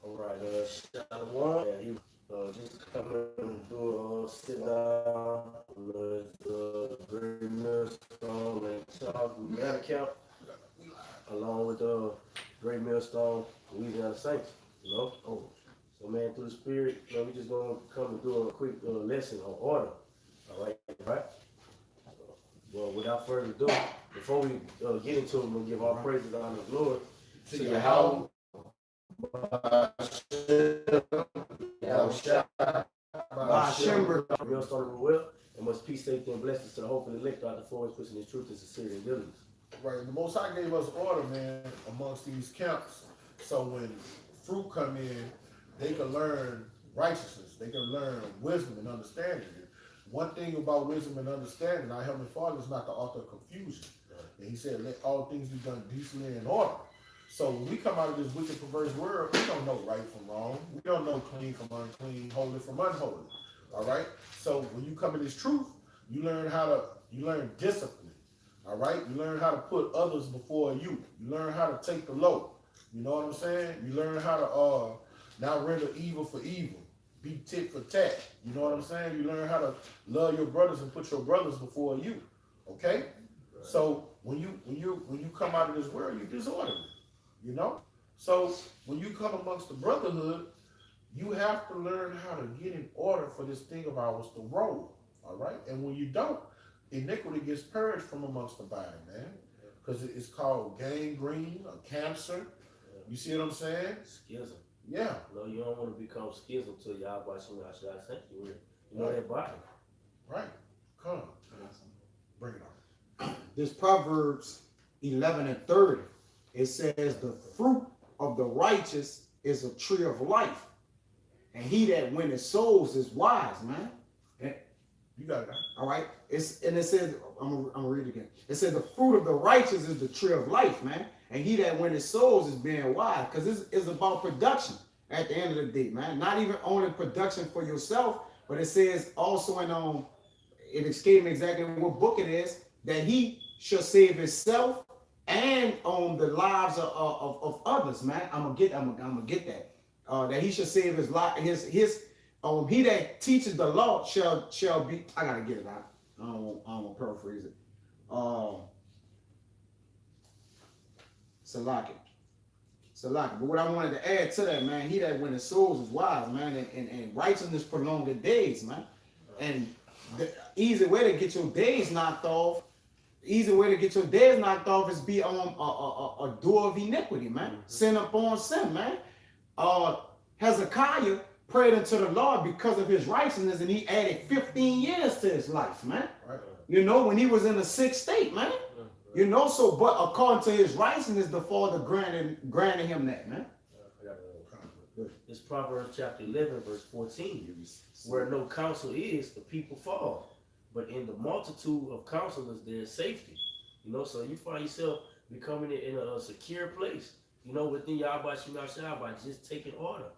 All right, Shalom. Yeah, he just coming and do a sit down with Great Millstone and Talk Louisiana Camp, along with Great Millstone Louisiana Saints. You know, so man, through the Spirit, we just gonna come and do a quick lesson on order. All right, right. Well, without further ado, before we get into it, we'll give all praises, honor, and glory to Yahweh. Millstone of will, and must peace, safety, and blessings to the hopeful elect out the forest, pushing his truth is sincerity and diligence. Right, the Most High gave us order, man, amongst these camps. So when fruit come in, they can learn righteousness. They can learn wisdom and understanding. One thing about wisdom and understanding, our Heavenly Father is not the author of confusion. And he said, let all things be done decently and in order. So when we come out of this wicked, perverse world, we don't know right from wrong. We don't know clean from unclean, holy from unholy. All right? So when you come in this truth, you learn discipline. All right? You learn how to put others before you. You learn how to take the low. You know what I'm saying? You learn how to not render evil for evil. Be tit for tat. You know what I'm saying? You learn how to love your brothers and put your brothers before you. Okay? Right. So when you come out of this world, you're disorderly. You know? So when you come amongst the brotherhood, you have to learn how to get in order for this thing of ours to roll. All right? And when you don't, iniquity gets purged from amongst the body, man. Because it's called gangrene or cancer. You see what I'm saying? Schism. Yeah. No, you don't want to become schism till Yahweh Shemashah sanctuary. You know that body. Right. Come on. Bring it on. This Proverbs 11 and 30, it says, the fruit of the righteous is a tree of life, and he that winneth souls is wise, man. And, you got it. All right. It says, I'm gonna read it again. It says the fruit of the righteous is the tree of life, man. And he that winneth souls is being wise, because it's about production at the end of the day, man. Not even only production for yourself, but it says also in it escaped me exactly what book it is, that he shall save himself and the lives of others, man. I'm gonna get that. That he shall save his life, his he that teaches the law shall be. I gotta get it out. I don't want to paraphrase it. Salaki. But what I wanted to add to that, man, he that winneth souls is wise, man, and righteousness prolong the days, man. And the easy way to get your days knocked off, is be on a door of iniquity, man. Sin upon sin, man. Hezekiah prayed unto the Lord because of his righteousness, and he added 15 years to his life, man. Right. You know, when he was in a sick state, man. You know, so, but according to his righteousness, the Father granted him that, man. It's Proverbs chapter 11, verse 14. Where no counsel is, the people fall. But in the multitude of counselors, there's safety. You know, so you find yourself becoming in a secure place, you know, within Yahweh Shemashah by just taking order.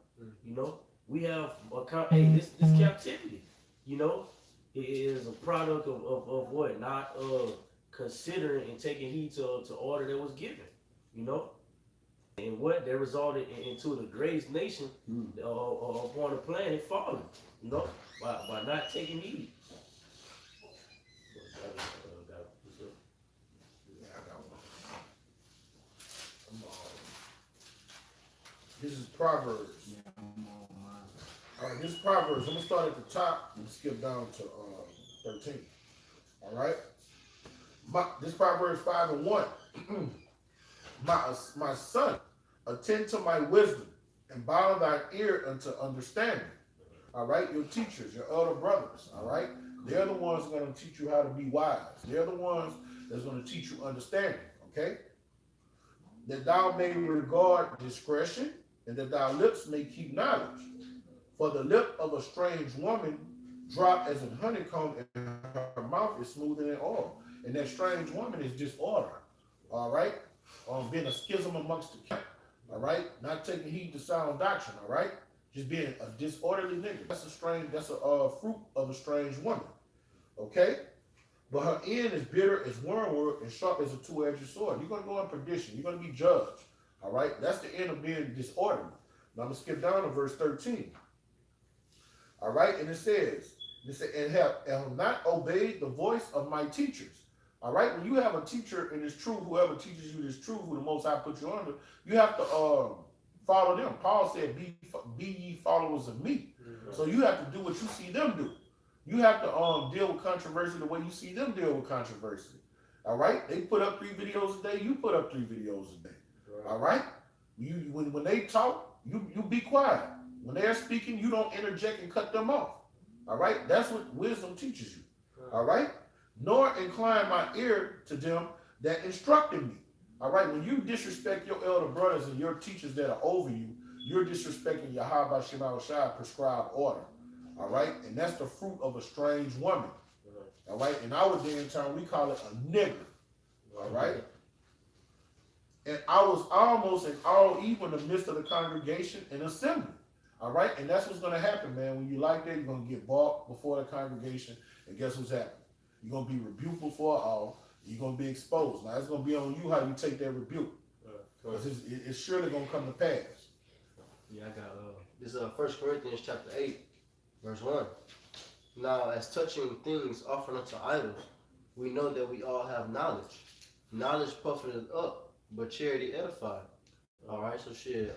You know, we have this captivity, you know, it is a product of what? Not considering and taking heed to order that was given, you know, and what that resulted into the greatest nation upon the planet falling, you know, by not taking heed. This is Proverbs. All right, this is Proverbs. I'm gonna start at the top and skip down to 13. All right. This Proverbs 5 and 1. My son, attend to my wisdom and bow thy ear unto understanding. All right, your teachers, your elder brothers. All right, they're the ones who are going to teach you how to be wise. They're the ones that's going to teach you understanding. Okay, that thou may regard discretion, and that thy lips may keep knowledge. For the lip of a strange woman drop as in honeycomb, and her mouth is smoother than oil. And that strange woman is disorder, all right? Being a schism amongst the camp, all right? Not taking heed to sound doctrine, all right? Just being a disorderly nigga. That's a fruit of a strange woman, okay? But her end is bitter as wormwood and sharp as a two-edged sword. You're going to go in perdition. You're going to be judged. All right? That's the end of being disorderly. Now I'm going to skip down to verse 13. All right? And it says, and have not obeyed the voice of my teachers. All right? When you have a teacher and it's true, whoever teaches you this truth, who the Most High put you under, you have to follow them. Paul said, be ye followers of me. Mm-hmm. So you have to do what you see them do. You have to deal with controversy the way you see them deal with controversy. All right? They put up 3 videos a day. You put up 3 videos a day. Right. All right? When they talk, you be quiet. When they're speaking, you don't interject and cut them off. All right? That's what wisdom teaches you. Right. All right? Nor incline my ear to them that instructed me. All right? When you disrespect your elder brothers and your teachers that are over you, you're disrespecting Yahweh Shema Shai prescribed order. All right, and that's the fruit of a strange woman. All right, in our day and time, we call it a nigger. All right, and I was almost in all even the midst of the congregation and assembly. All right, and that's what's going to happen, man. When you like that, you're going to get bought before the congregation, and guess what's happening? You're going to be rebuked before all. You're going to be exposed. Now, it's going to be on you how you take that rebuke, because it's surely going to come to pass. Yeah, I got this 1 Corinthians chapter 8. Verse 1. Now, as touching things offered unto idols, we know that we all have knowledge. Knowledge puffeth up, but charity edified. All right, so shit,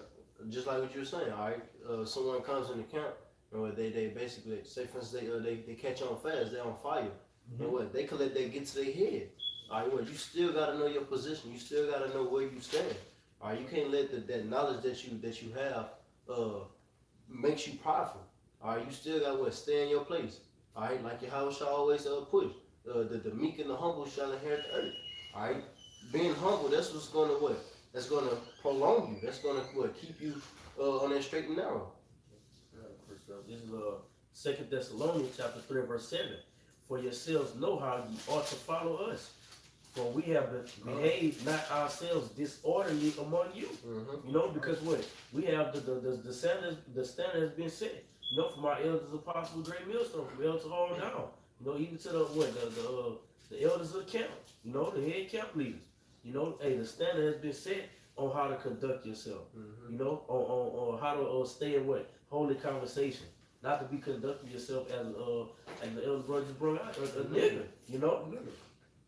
just like what you were saying, all right, someone comes in the camp, or they basically, say for instance, they catch on fast, they're on fire. Mm-hmm. And what, they can let that get to their head. All right, well, you still got to know your position. You still got to know where you stand. All right, you can't let that knowledge that you have makes you prideful. All right, you still got to stay in your place. All right, like your house shall always push. The meek and the humble shall inherit the earth. All right, being humble, that's what's going to what? That's going to prolong you. That's going to what? Keep you on that straight and narrow. This is 2 Thessalonians chapter 3 verse 7. For yourselves know how ye ought to follow us. For we have behaved not ourselves disorderly among you. Mm-hmm. You know, because what? We have the standard has been set. You know, from our elders, apostles, great millstone, from elders all down. You know, even to the elders of the camp. You know, the head camp leaders. You know, hey, the standard has been set on how to conduct yourself. Mm-hmm. You know, on how to stay in what? Holy conversation. Not to be conducting yourself as the elder brother just brought out, a nigger. You know,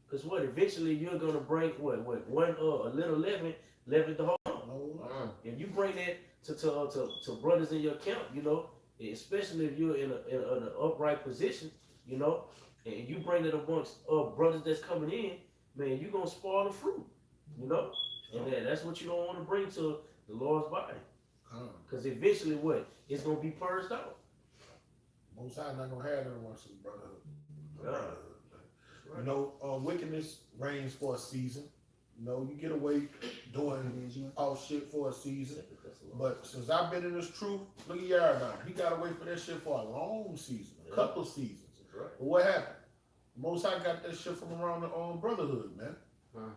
because what? Eventually, you're gonna bring what one a little leaven the whole. If you bring that to brothers in your camp, you know. Especially if you're in an upright position, you know, and you bring it amongst brothers that's coming in, man, you're going to spoil the fruit, you know? And that's what you don't want to bring to the Lord's body. Because eventually what? It's going to be purged out. Most High not going to have that amongst the brotherhood. Right. You know, wickedness reigns for a season. You know, you get away doing all shit for a season. But since I've been in this truth, look at Yara now. He got away for that shit for a long season, a couple seasons. Right. But what happened? Most High got that shit from around the brotherhood, man.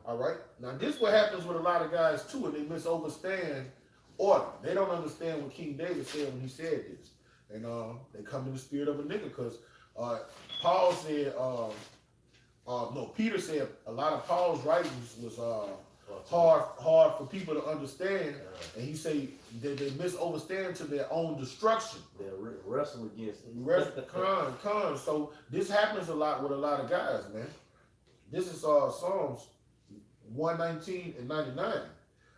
All right? Now, this what happens with a lot of guys, too, and they misunderstand order. They don't understand what King David said when he said this. And they come in the spirit of a nigga, because Paul said, Peter said a lot of Paul's writings was hard for people to understand, and he said that they misunderstand to their own destruction. They wrestle against it. So this happens a lot with a lot of guys, man. This is Psalms 119 and 99.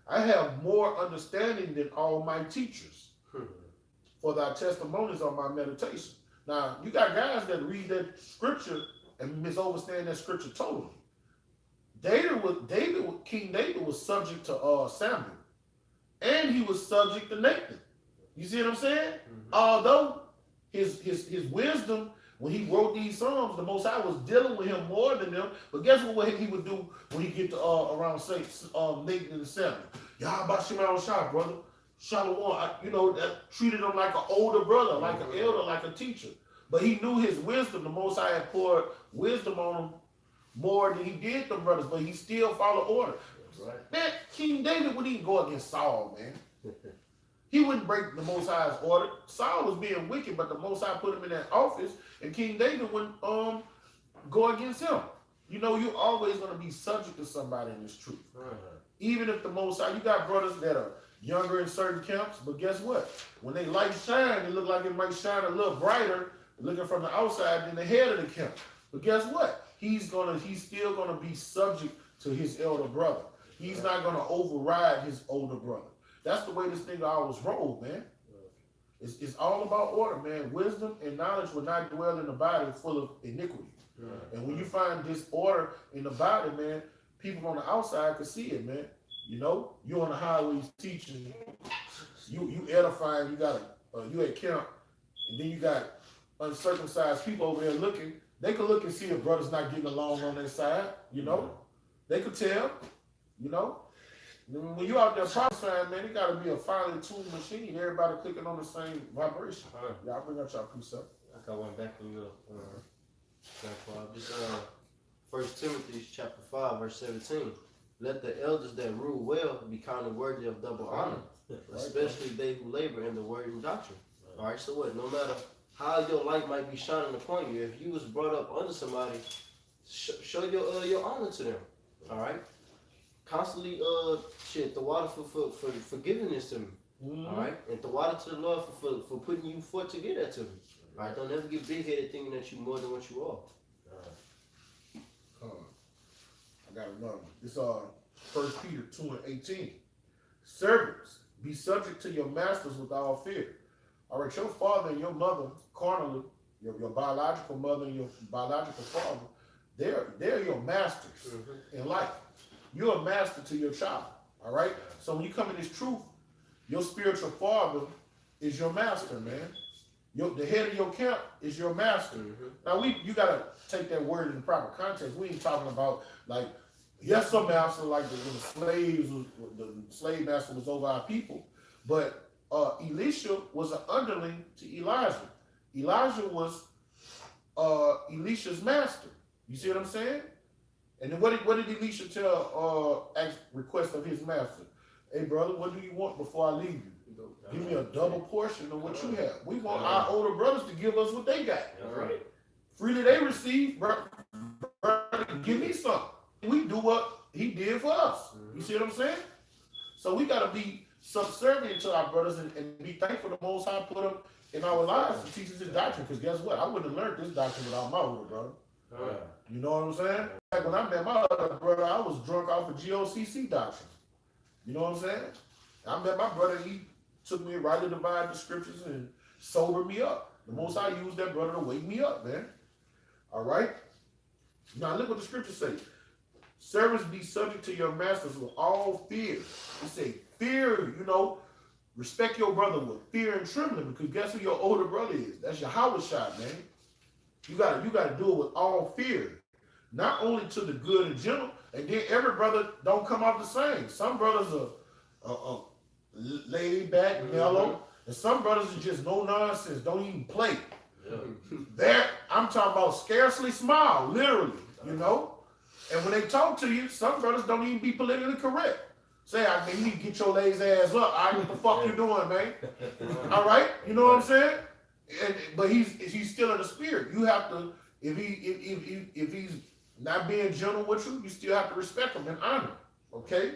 I have more understanding than all my teachers, for thy testimonies are my meditation. Now, you got guys that read that scripture and misunderstand that scripture totally. King David was subject to Samuel, and he was subject to Nathan. You see what I'm saying? Mm-hmm. Although his wisdom, when he wrote these Psalms, the Most High was dealing with him more than them. But guess what he would do when he get to around Nathan and Samuel? Yahweh Shema Shai, brother. Shalom. You know, that treated him like an older brother, like an elder, like a teacher. But he knew his wisdom. The Most High had poured wisdom on him more than he did the brothers, but he still followed order. Right. Man, King David wouldn't even go against Saul, man. He wouldn't break the Most High's order. Saul was being wicked, but the Most High put him in that office, and King David wouldn't go against him. You know, you're always going to be subject to somebody in this truth. Uh-huh. Even if the Most High, you got brothers that are younger in certain camps, but guess what? When they light shine, it look like it might shine a little brighter looking from the outside than the head of the camp. But guess what? He's still gonna be subject to his elder brother. He's not gonna override his older brother. That's the way this thing always rolled, man. It's all about order, man. Wisdom and knowledge will not dwell in the body full of iniquity. And when you find disorder in the body, man, people on the outside can see it, man. You know, you on the highways teaching, you edifying, you at camp, and then you got uncircumcised people over there looking. They can look and see if brothers not getting along on their side, you know. They could tell, you know. When you out there prophesying, man, it got to be a finely tuned machine. Everybody clicking on the same vibration. Y'all bring up y'all precept. I got one back from you. Just 1 Timothy chapter 5, verse 17. Let the elders that rule well be counted worthy of double honor, especially they who labor in the word and doctrine. All right, so what? No matter how your light might be shining upon you, if you was brought up under somebody, show your honor to them. All right, constantly the water for forgiveness to me. All right, and the water to the Lord for putting you forth to get that to me. All right, don't ever get big headed thinking that you more than what you are. I got another one. This 1 Peter 2:18. Servants, be subject to your masters with all fear. All right, your father and your mother, carnally, your biological mother and your biological father, they're your masters in life. You're a master to your child. All right. So when you come in this truth, your spiritual father is your master, man. The head of your camp is your master. Now you gotta take that word in the proper context. We ain't talking about like, yes, some master like the slave master was over our people, but Elisha was an underling to Elijah. Elijah was Elisha's master. You see what I'm saying? And then what did Elisha tell request of his master? Hey brother, what do you want before I leave you? Give me a double portion of what you have. We want our older brothers to give us what they got. Right. Freely they receive, brother, give me some. We do what he did for us. You see what I'm saying? So we got to be subservient to our brothers and be thankful the Most High put them in our lives to teach us this doctrine. Because guess what? I wouldn't have learned this doctrine without my older brother. You know what I'm saying? Like when I met my other brother, I was drunk off of GOCC doctrine. You know what I'm saying? I met my brother, he took me right to divide the scriptures and sobered me up. The Most High used that brother to wake me up, man. All right? Now look what the scriptures say. Servants, be subject to your masters with all fear. He say, fear, respect your brother with fear and trembling, because guess who your older brother is? That's your Howard shot, man. You gotta do it with all fear. Not only to the good and gentle, and then every brother don't come out the same. Some brothers are laid back, mellow, and some brothers are just no nonsense, don't even play. I'm talking about scarcely smile, literally, And when they talk to you, some brothers don't even be politically correct. Say, you need to get your lazy ass up. What the fuck you doing, man? All right, you know what I'm saying? But he's still in the spirit. You have to, if he's not being gentle with you, you still have to respect him and honor him. Okay?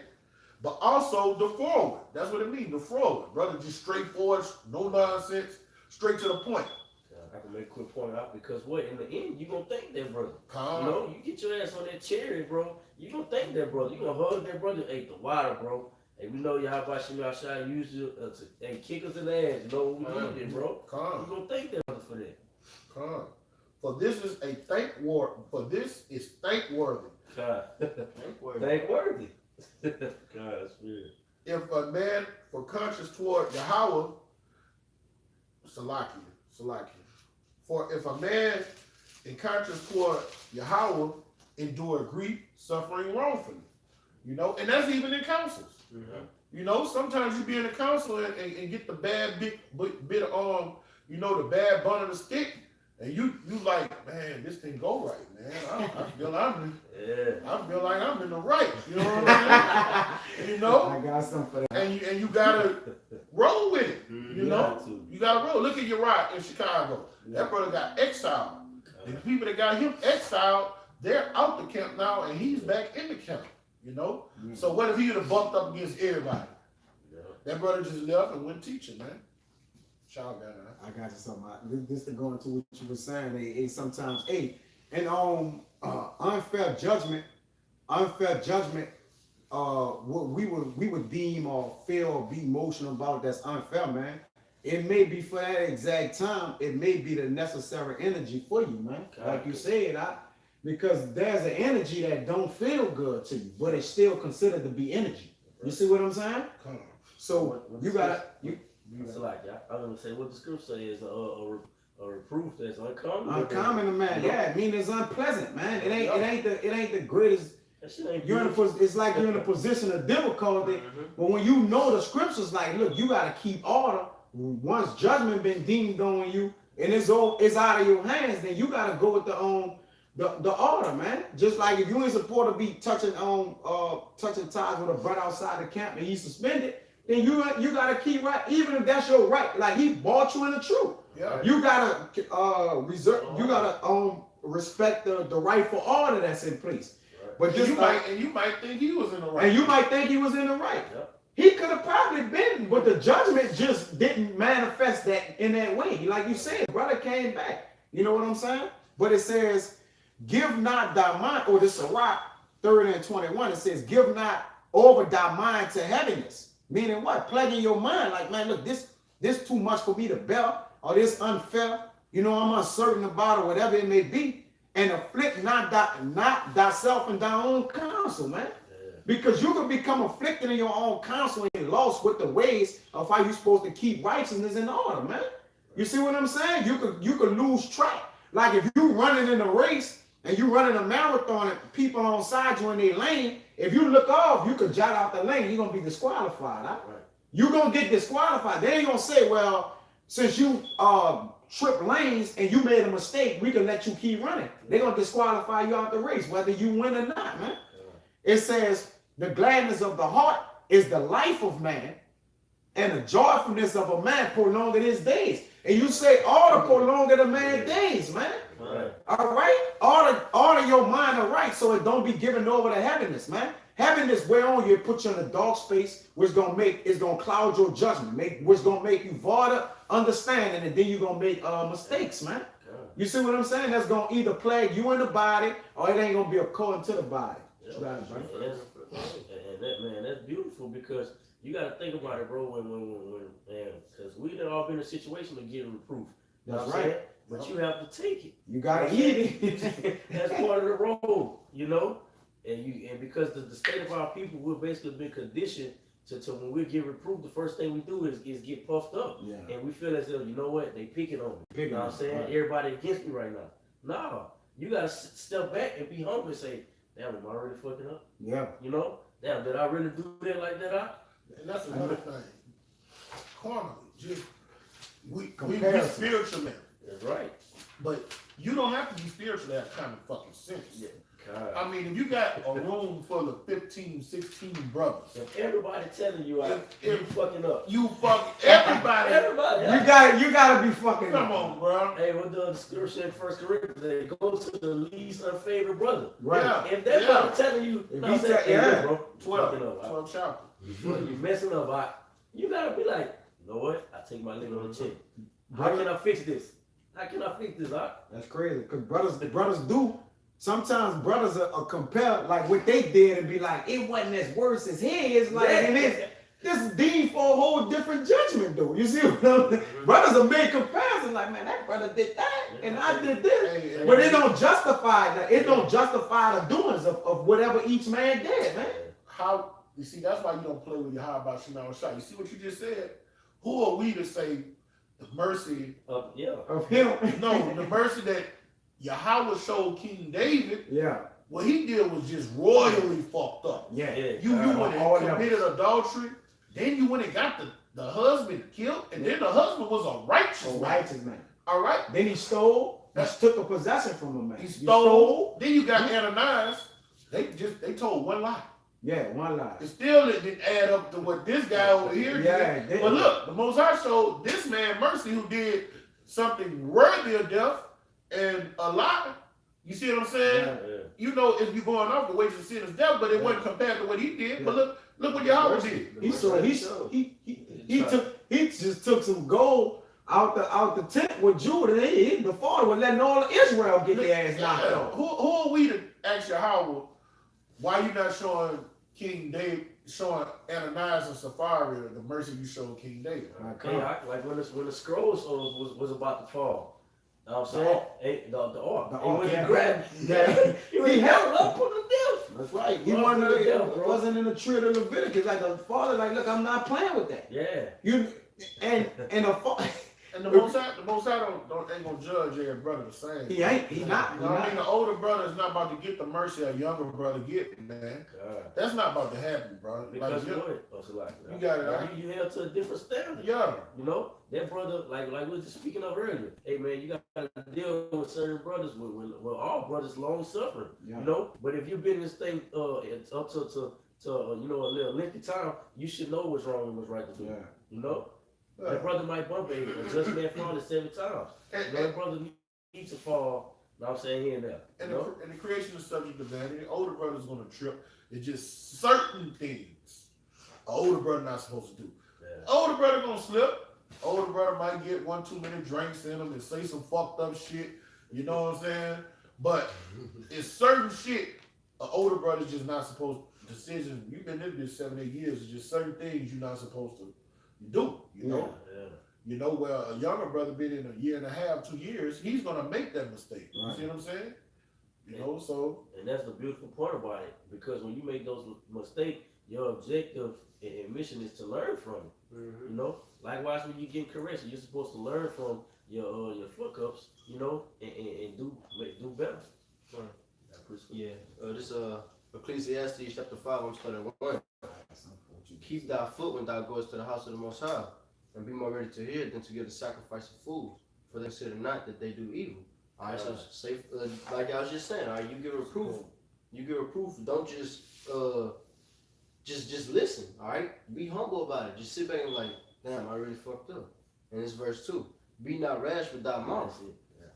But also the forward. That's what it means, the forward. Brother, just straightforward, no nonsense, straight to the point. I can make a quick point out because in the end, you gonna thank that brother. You get your ass on that chariot, bro. You gonna thank that brother. You gonna hug that brother. Hey, the water, bro. Hey, we know y'all watching outside use you to kick us in the ass. You know what we did, bro. You gonna thank that brother for that. For this is a thankworthy. For this is thankworthy. Thankworthy. God, that's weird. If a man for conscience toward Yahweh, Salakia. For if a man in conscience toward Yahweh endure grief, suffering wrongfully, and that's even in councils. Sometimes you be in a council and get the bad bit of the bad bun of the stick, and you like, man, this thing go right, man. I feel like I'm in the right. You know what I'm saying? I got something for that. And you gotta roll with it. You gotta roll. Look at Uriah in Chicago. That brother got exiled. The people that got him exiled, they're out the camp now, and he's back in the camp. You know. So what if he would have bumped up against everybody? Yeah. That brother just left and went teaching, man. Shout out, I got you something. This to go into what you were saying. Sometimes, and unfair judgment. What we would deem or feel or be emotional about that's unfair, man. It may be for that exact time. It may be the necessary energy for you, man. Like you said, because there's an energy that don't feel good to you, but it's still considered to be energy. You see what I'm saying? come on. So you gotta. It's like I'm gonna say what the scripture says is a reproof that's uncommon. Uncommon, man. Yeah, it means it's unpleasant, man. It ain't the greatest. You're in it's like you're in a position of difficulty. But when you know the scriptures, like, look, you gotta keep order. Once judgment been deemed on you and it's out of your hands, then you gotta go with the order, man. Just like if you ain't supposed to be touching ties with a brother outside the camp and he's suspended, then you gotta keep right, even if that's your right. Like he bought you in the truth. Yeah. You gotta respect the rightful order that's in place. But You might think he was in the right. And you might think he was in the right. Yep. He could have probably been, but the judgment just didn't manifest that in that way. Like you said, brother came back. You know what I'm saying? But it says, give not thy mind, or this Sirach 30 and 21, it says, give not over thy mind to heaviness. Meaning what? Plaguing your mind. Like, man, look, this too much for me to bear, or this unfair. You know, I'm uncertain about it, whatever it may be. And afflict not thyself in thy own counsel, man. Because you can become afflicted in your own counsel and lost with the ways of how you're supposed to keep righteousness in order, man. You see what I'm saying? You could lose track. Like if you running in a race and you running a marathon and people on side you in their lane, if you look off, you could jot out the lane. You're gonna be disqualified. Huh? Right. You're gonna get disqualified. They ain't gonna say, well, since you tripped lanes and you made a mistake, we can let you keep running. They're gonna disqualify you out the race, whether you win or not, man. It says the gladness of the heart is the life of man, and the joyfulness of a man prolonging his days. And you say order prolonging a man's days, man. Right. All right? Order your mind all right, so it don't be given over to heaviness, man. Heaviness wear on you, it put you in a dark space, which is gonna cloud your judgment, which gonna make you void of understanding, and then you're gonna make mistakes, man. You see what I'm saying? That's gonna either plague you in the body, or it ain't gonna be according to the body. And that, man, that's beautiful, because you got to think about it, bro. Because we done all been in a situation of getting reproof. That's right. But you have to take it. You gotta eat it. That's part of the road, you know. And because the state of our people, we've basically been conditioned to when we get reproof, the first thing we do is get puffed up. Yeah. And we feel as though, you know what, they picking on me. You know what I'm saying? Right. Everybody against me right now. No, you gotta step back and be humble and say, damn, am I really fucking up? Yeah. You know? Damn, did I really do that like that? And that's another thing. Carnally, just we spiritual now. That's right. But you don't have to be spiritual to have common fucking sense. Yeah. God. I mean, if you got a room full of 15, 16 brothers, if everybody telling you you fucking up, you fucking everybody. You gotta be fucking Come up. on, bro. Hey, what the scripture in 1 Corinthians? They go to the least unfavored brother. Right. Yeah. If they're not telling you, bro, 12 chapter. You messing up, you gotta be like, you know what? I take my leg on the chin. How can I fix this? That's crazy. Because brothers do. Sometimes brothers are compelled, like what they did, and be like, it wasn't as worse as his. Like, and this is deemed for a whole different judgment, though. You see what I'm saying? Brothers are made comparison, like, man, that brother did that, and I did this. But it don't justify that. It don't justify the doings of whatever each man did, man. How, you see, that's why you don't play with your how about Shema Shah. You see what you just said? Who are we to say the mercy of him? No, the mercy that Yahweh showed King David. Yeah. What he did was just royally fucked up. Yeah. You went and committed adultery. Then you went and got the husband killed. And then the husband was a righteous man. All right. Then he stole. He took a possession from him, man. He stole. Then you got Ananias. They told one lie. Yeah, one lie. It still didn't add up to what this guy over here did. But look, the Most High showed this man mercy who did something worthy of death and a lie. You see what I'm saying? Yeah. You know, if you going off the wages of sin is death, but it wasn't compared to what he did. Yeah. But look what Yahweh did. He just took some gold out the tent with Judah. The father was letting all of Israel get their ass knocked Yeah. out. Who are we to ask Yahweh why you not showing King David, showing Ananias and Sapphira the mercy you showed King David? Like when the scrolls was about to fall. I'm saying the ark. And when he grabbed, he held up for the death. That's right. He wasn't in the tree of the Leviticus. Like the father, like, look, I'm not playing with that. Yeah. And the Most High ain't gonna judge every brother the same. He ain't. He not. You know what I mean? The older brother is not about to get the mercy a younger brother get, man. That's not about to happen, bro. Because like, you got it. Right? You held to a different standard. Yeah. You know, that brother, like we were just speaking of earlier. Hey man, you gotta deal with certain brothers with all brothers long suffering. Yeah. You know, but if you've been in this thing up to you know, a little lengthy time, you should know what's wrong and what's right to do. Yeah. You know? Yeah. That brother might bump a just man falling 7 times. That brother needs to fall. Now I'm saying here and there. And the creation is subject to vanity. The older brother's gonna trip. It's just certain things an older brother not supposed to do. Yeah. Older brother gonna slip. Older brother might get 1 too many drinks in him and say some fucked up shit. You know what I'm saying? But it's certain shit an older brother's just not supposed to. Decisions. You've been in this 7, 8 years. It's just certain things you're not supposed to do. You know. Yeah. You know, where a younger brother been in 1.5 years, 2 years, he's gonna make that mistake. Right. You see what I'm saying? You know, so. And that's the beautiful part about it, because when you make those mistakes, your objective and mission is to learn from it. Mm-hmm. You know, likewise when you get corrected, you're supposed to learn from your fuck ups. You know, and do better. Yeah. This Ecclesiastes chapter 5. I'm starting at 1. Keep thy foot when thou goest to the house of the Most High, and be more ready to hear than to give the sacrifice of fools, for they consider not that they do evil. All right, so safe, like I was just saying. All right, you give reproof. You give reproof. Don't just listen. All right, be humble about it. Just sit back and be like, damn, I really fucked up. And it's verse 2. Be not rash with thy mouth,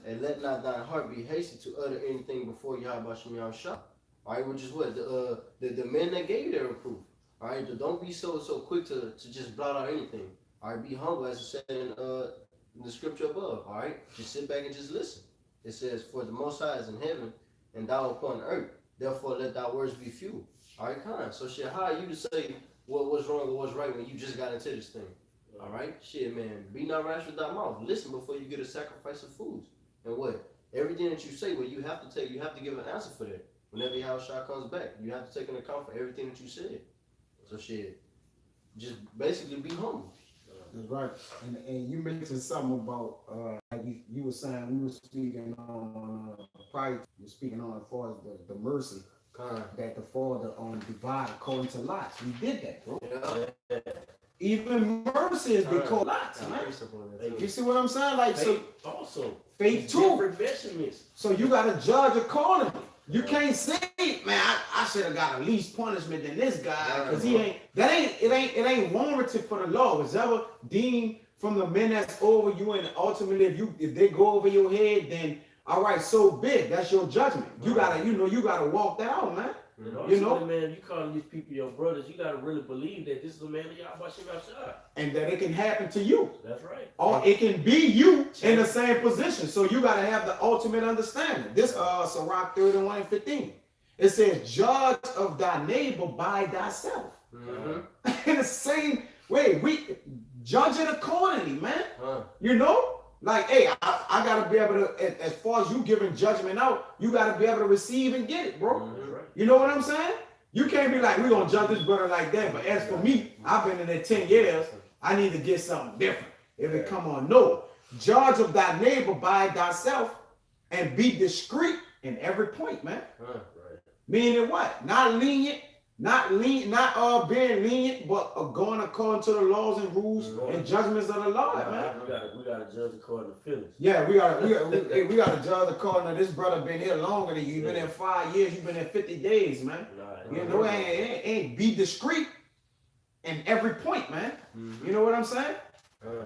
and let not thine heart be hasty to utter anything before Yahweh Shem Yahushua. All right, which is what the men that gave you their reproof. All right, don't be so quick to just blot out anything. All right, be humble, as it said in the scripture above. All right, just sit back and just listen. It says, "For the Most High is in heaven, and thou upon earth. Therefore, let thy words be few." All right, kind. So shit, how are you to say what's wrong or what's right when you just got into this thing? All right, shit, man. Be not rash with thy mouth. Listen before you get a sacrifice of foods. And what? Everything that you say, well, you have to give an answer for that. Whenever Yahushua comes back, you have to take into account for everything that you said. So shit, just basically be humble. That's right. And you mentioned something about like you were saying, we were speaking on prior. You were speaking on as far as the mercy that the Father divide according to lots. We did that, bro. Yeah. Even mercy is because lots, man. You see what I'm saying? Like faith also. Faith too. Different measurements. So you gotta judge accordingly. You can't say, man, I should have got at least punishment than this guy, because it ain't warranted for the law. It's ever deemed from the men that's over you, and ultimately if they go over your head, then all right, so big. That's your judgment. You gotta walk that out, man. You know, man, you calling these people your brothers, you gotta really believe that this is a man of Yahweh Shem Yahushua. And that it can happen to you. That's right. Or it can be you in the same position. So you gotta have the ultimate understanding. This Sirach 31:15. It says, judge of thy neighbor by thyself. In the same way, we judge it accordingly, man. You know? Like, hey, I gotta be able to, as far as you giving judgment out, you gotta be able to receive and get it, bro. You know what I'm saying? You can't be like, we're gonna judge this brother like that. But as for me, I've been in there 10 years. I need to get something different. If it come on, no. Judge of thy neighbor by thyself, and be discreet in every point, man. Meaning what? Not lenient, not being lenient, but going according to the laws and rules and judgments of the Lord, man. We gotta judge according to feelings. Yeah, we gotta judge according to this brother been here longer than you. You've been there 5 years, you've been there 50 days, man. You know, ain't be discreet in every point, man. You know what I'm saying?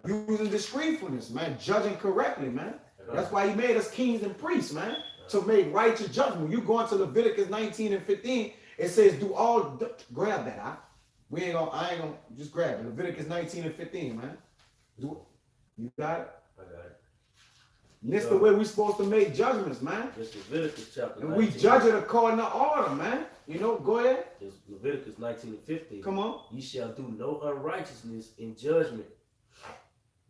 Using discreetfulness, man. Judging correctly, man. That's why he made us kings and priests, man. to make righteous judgment. You go into Leviticus 19 and 15, it says, grab that. I ain't gonna, just grab it. Leviticus 19 and 15, man. You got it? I got it. And this the way we supposed to make judgments, man. It's Leviticus chapter And 19. we judge it according to order, man. You know, go ahead. It's Leviticus 19 and 15. Come on. Ye shall do no unrighteousness in judgment.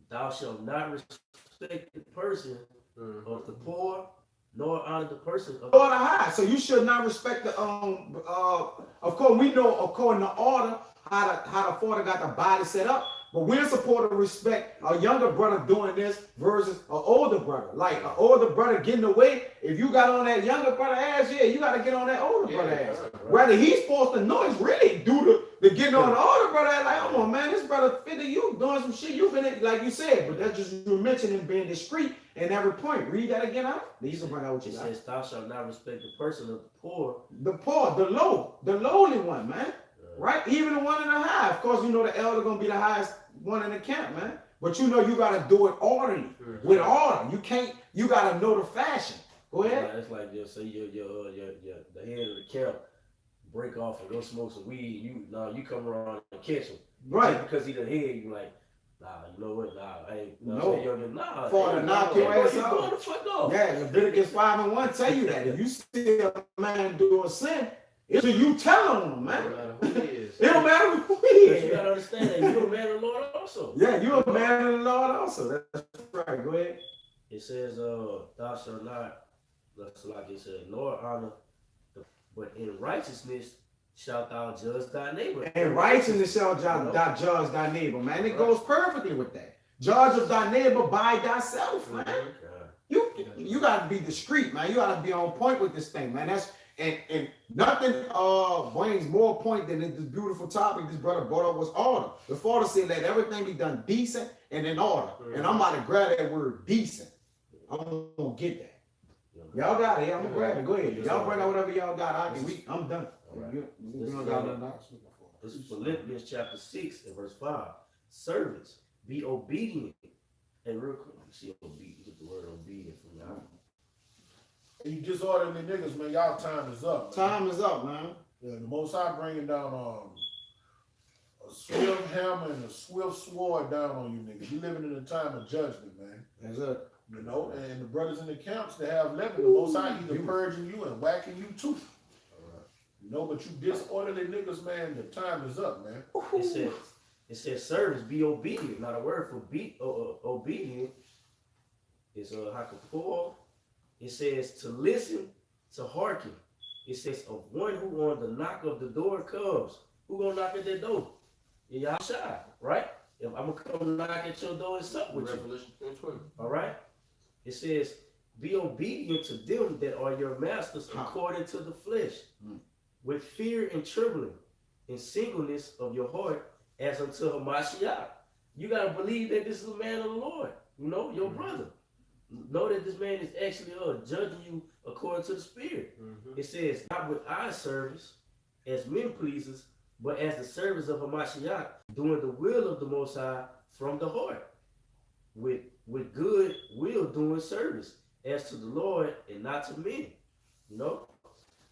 Thou shalt not respect the person of the poor, nor honor the person of Order high. So you should not respect the of course we know according to order how the father got the body set up, but we're supposed to respect a younger brother doing this versus an older brother. Like an older brother getting away, if you got on that younger brother ass, yeah, you gotta get on that older brother ass. right. Whether he's supposed to know it's really due to getting on the older brother ass, like, come on, man, this brother fit to you doing some shit you've been in, like you said, but that's just you mentioning being discreet in every point. Read that again out. These will bring out what you It got. says, thou shalt not respect the person of the poor. The poor, the lowly one, man. Right? Even the one in the high. Of course, you know the elder gonna be the highest one in the camp, man. But you know you gotta do it orderly, with order. You can't. You gotta know the fashion. Go ahead. It's like say the head of the camp break off and go smoke some weed. You come around and catch him. Right. Just because he the head, you like, nah, you know what? Nah, I ain't. No. Nah. For to knock your ass out. Going the fuck off. Yeah, Leviticus 5 and 1 tell you that if you see a man do a sin, it's you tell him, man. It don't matter who he is. You gotta understand that you're a man of the Lord also. Yeah, you're a man of the Lord also. That's right. Go ahead. It says, thou shalt not, that's like it said, nor honor, but in righteousness shalt thou judge thy neighbor. And righteousness shall thou judge thy neighbor, man. It goes perfectly with that. Judge of thy neighbor by thyself, man. You gotta be discreet, man. You gotta be on point with this thing, man. That's and nothing brings more point than this beautiful topic this brother brought up was order. The father said let everything be done decent and in order. And I'm about to grab that word decent. I'm gonna get that. Y'all got it. Yeah, I'm gonna grab it. Go ahead. Y'all bring out whatever y'all got. I'm done. This is Philippians chapter 6 and verse 5. Servants, be obedient. And real quick, you see obedient, get the word obedient from y'all. You disorderly niggas, man, y'all time is up. Man. Time is up, man. Yeah, the Most High bringing down a swift hammer and a swift sword down on you niggas. You living in a time of judgment, man. That's it. You know, and the brothers in the camps that have left, the Most High either purging you and whacking you too. You know, but you disorderly niggas, man, the time is up, man. It says servants, be obedient. Now the word for be obedient is hakapor. It says to listen, to hearken. It says of one who on the knock of the door comes. Who gonna knock at that door? Y'all shy, right? If I'm gonna come knock at your door and sup with Revelation 10:20. All right. It says, be obedient to them that are your masters according to the flesh, with fear and trembling, and singleness of your heart, as unto Hamashiach. You gotta believe that this is a man of the Lord. You know, your brother. Know that this man is actually judging you according to the Spirit. It says, not with eye service as men pleasers, but as the servants of Hamashiach, doing the will of the Most High from the heart, with good will doing service as to the Lord and not to men. You know?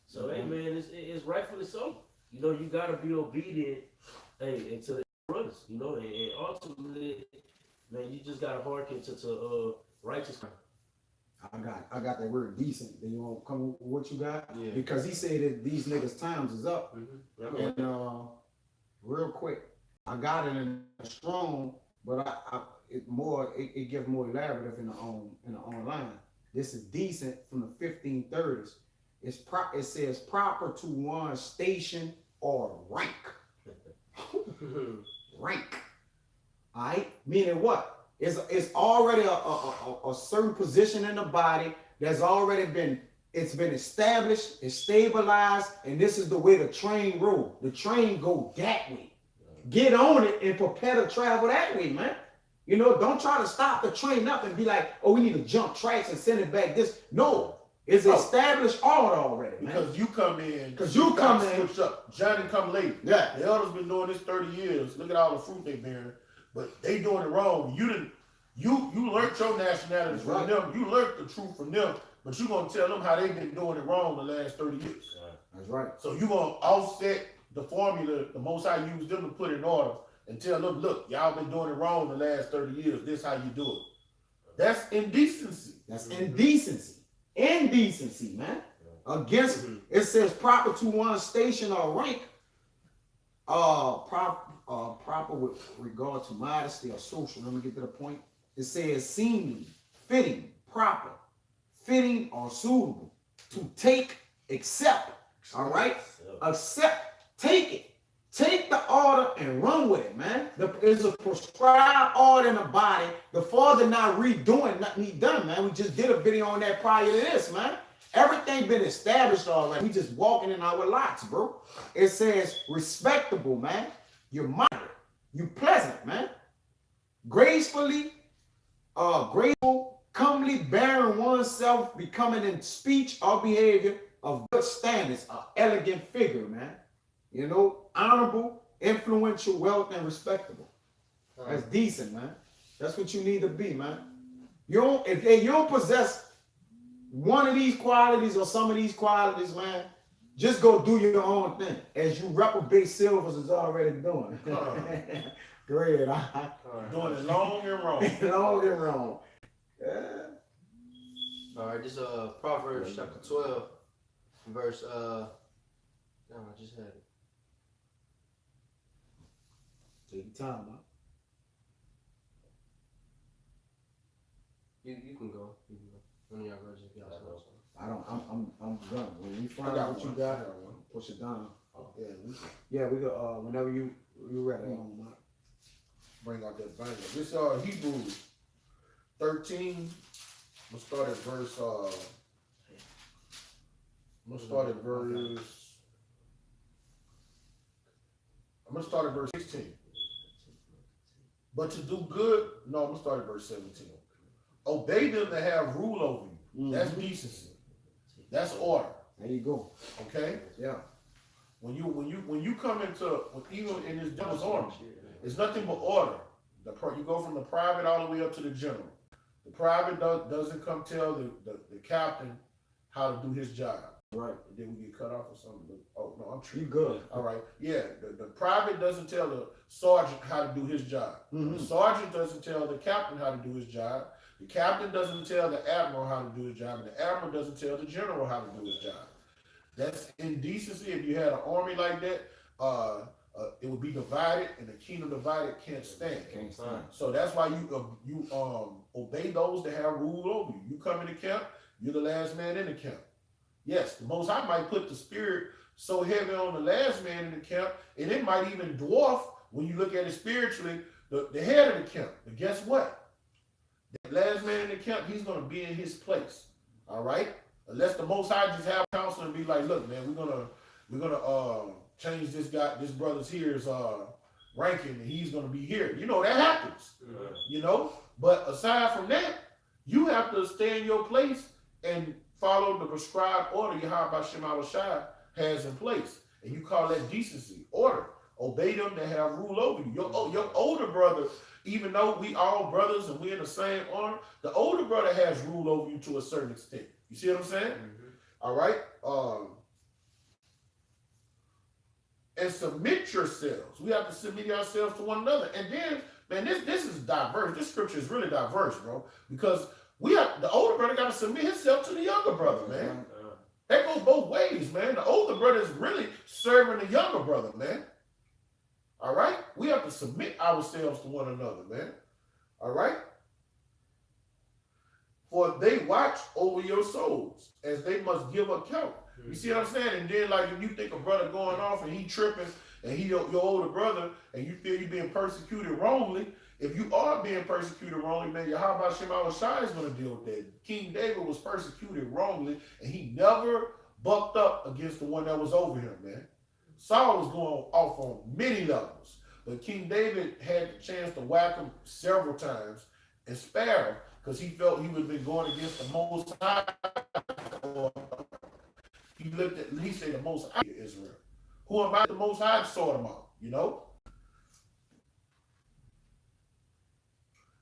So, hey, man, it's rightfully so. You know, you got to be obedient, hey, and to the brothers, you know, and ultimately, man, you just got to hearken to righteousness. I got that word decent. Then you want to come with what you got? Yeah. Because he said that these niggas' times is up. And real quick, I got it in strong, but it gives more elaborative in the online. This is decent from the 1530s. It says proper to one's station or rank. Rank. All right? Meaning what? It's already a certain position in the body that's already been established, it's stabilized, and this is the way the train roll. The train go that way. Get on it and prepare to travel that way, man. You know, don't try to stop the train up and be like, oh, we need to jump tracks and send it back. No, it's established order already, man. Because you come in. Because you come in. Switch up. Johnny come late. Yeah. The elders been doing this 30 years. Look at all the fruit they bearing. But they doing it wrong. You learned your nationality from them. You learned the truth from them. but you're gonna tell them how they've been doing it wrong the last 30 years. That's right. So you're gonna offset the formula the Most High used them to put in order and tell them, look, y'all been doing it wrong the last 30 years. This how you do it. That's indecency. That's indecency. Indecency, man. Against it says proper to one's station or rank, proper with regard to modesty or social. Let me get to the point. It says seemly, fitting, proper, fitting or suitable, to take, accept. All right? Accept, take it. Take the order and run with it, man. There's a prescribed order in the body. The Father not redoing nothing he done, man. We just did a video on that prior to this, man. Everything been established already. We just walking in our lots, bro. It says respectable, man. You're moderate. You pleasant, man. Gracefully, graceful, comely, bearing oneself, becoming in speech or behavior of good standards, an elegant figure, man. You know, honorable, influential, wealth, and respectable. That's decent, man. That's what you need to be, man. If you don't possess one of these qualities or some of these qualities, man, just go do your own thing, as you reprobate Silvers is already doing. Go ahead. Doing it long and wrong. Long and wrong. Yeah. All right, this Proverbs chapter 12, verse damn, I just had it. Take your time, man. You can go. You can go. One of y'all girls just got something. I don't. I'm done. When you I find got out what you one. got, I got one. push it down. Yeah, Yeah, we go. Whenever you ready. bring out that banger. This Hebrews 13. I'm gonna start at verse. I'm gonna start at verse 16. But to do good, no, I'm gonna start at verse 17. Obey them that have rule over you. That's decency. That's order. There you go. Okay. Yeah. When you come into even in this devil's army, it's nothing but order. You go from the private all the way up to the general. The private doesn't come tell the captain how to do his job. Right. And then we get cut off or something. Oh no, I'm You tripping. good. All right. Yeah. The private doesn't tell the sergeant how to do his job. Mm-hmm. The sergeant doesn't tell the captain how to do his job. The captain doesn't tell the admiral how to do his job. And the admiral doesn't tell the general how to do his job. That's indecency. If you had an army like that, it would be divided, and the kingdom divided can't stand. Can't stand. So that's why you obey those that have rule over you. You come in the camp, you're the last man in the camp. Yes, the Most High might put the spirit so heavy on the last man in the camp, and it might even dwarf, when you look at it spiritually, the head of the camp. But guess what? The last man in the camp, he's going to be in his place. All right? Unless the Most High just have counsel and be like, look, man, we're gonna change this brother's here's ranking, and he's gonna be here. You know, that happens. You know? But aside from that, you have to stay in your place and follow the prescribed order Yahweh Shem Shai has in place. And you call that decency, order. Obey them that have rule over you. Your older brother, even though we all brothers and we're in the same honor, the older brother has rule over you to a certain extent. You see what I'm saying? Mm-hmm. All right. And submit yourselves. We have to submit ourselves to one another. And then, man, this is diverse. This scripture is really diverse, bro. Because the older brother got to submit himself to the younger brother, man. That goes both ways, man. The older brother is really serving the younger brother, man. All right? We have to submit ourselves to one another, man. All right? For they watch over your souls, as they must give account. You see what I'm saying? And then, like, if you think a brother going off and he tripping, and he your older brother, and you feel you being persecuted wrongly, if you are being persecuted wrongly, man, Yahweh Shem Shai is going to deal with that. King David was persecuted wrongly, and he never bucked up against the one that was over him, man. Saul was going off on many levels, but King David had the chance to whack him several times and spare him, because he felt he would have been going against the Most High. He said the Most High Israel. Who am I? The Most High sort him out, you know?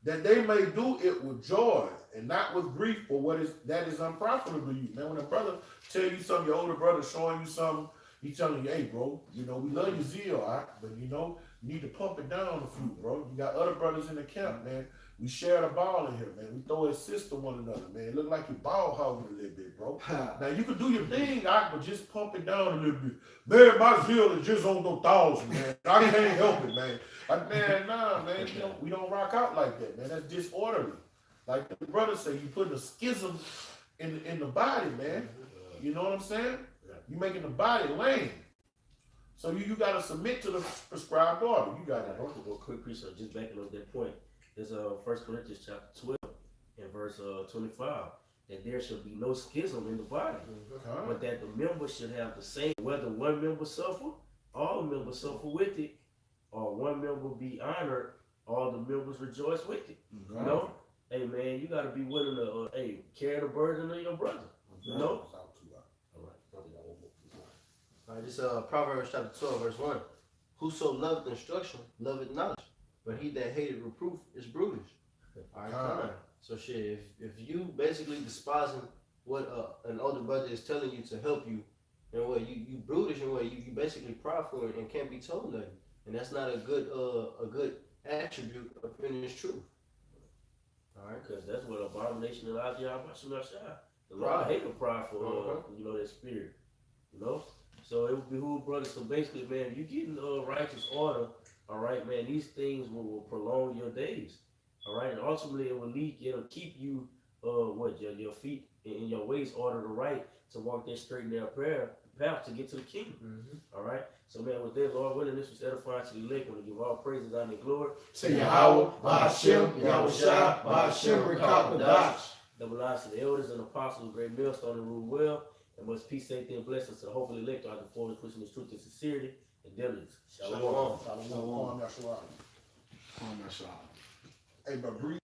that they may do it with joy and not with grief for what is that is unprofitable to you. Man, when a brother tell you something, your older brother showing you something, he telling you, hey, bro, you know, we love your zeal, all right? But you know, you need to pump it down a few, bro. You got other brothers in the camp, man. We share the ball in here, man. We throw assists to one another, man. It look like you ball hogging a little bit, bro. Now you can do your thing, but just pump it down a little bit. Man, my zeal is just on the 1,000, man. I can't help it, man. Like, man, nah, man. We don't rock out like that, man. That's disorderly. Like the brother say, you putting a schism in the body, man. You know what I'm saying? You making the body lame. So you gotta submit to the prescribed order. You got it, bro. Go quick precept, just backing up that point. There's 1 Corinthians chapter 12 and verse 25. That there shall be no schism in the body, but that the members should have the same. Whether one member suffer, all members suffer with it, or one member be honored, all the members rejoice with it. You know, hey man, you gotta be willing to carry the burden of your brother. You know. All right, this Proverbs chapter 12, verse 1. Whoso loveth instruction, loveth knowledge, but he that hated reproof is brutish. All right, fine. So shit, if you basically despising what an older brother is telling you to help you, and what you brutish and what you basically prideful and can't be told nothing, and that's not a good attribute of finished truth. All right, because that's what abomination and the Lord hate a prideful, you know, that spirit, you know. So it would behoove brothers. So basically, man, if you get in righteous order, all right, man, these things will prolong your days, all right, and ultimately it'll keep you, your feet in your ways ordered right to walk that straight and narrow path to get to the kingdom, all right. So man, with that, Lord willing, this was edifying to the elect. Want to give all praises, honor, and glory to Yahweh, Ba'ashem, Yahushua, Ba'ashem, Rekakadash. Double lives to the elders and apostles, great millstone and rule well. And much peace, safety, and blessings to the hopefully elect are the forward pushing this truth and sincerity and diligence. Shalom. Shalom. Shalom. Shalom. Hey, but breathe.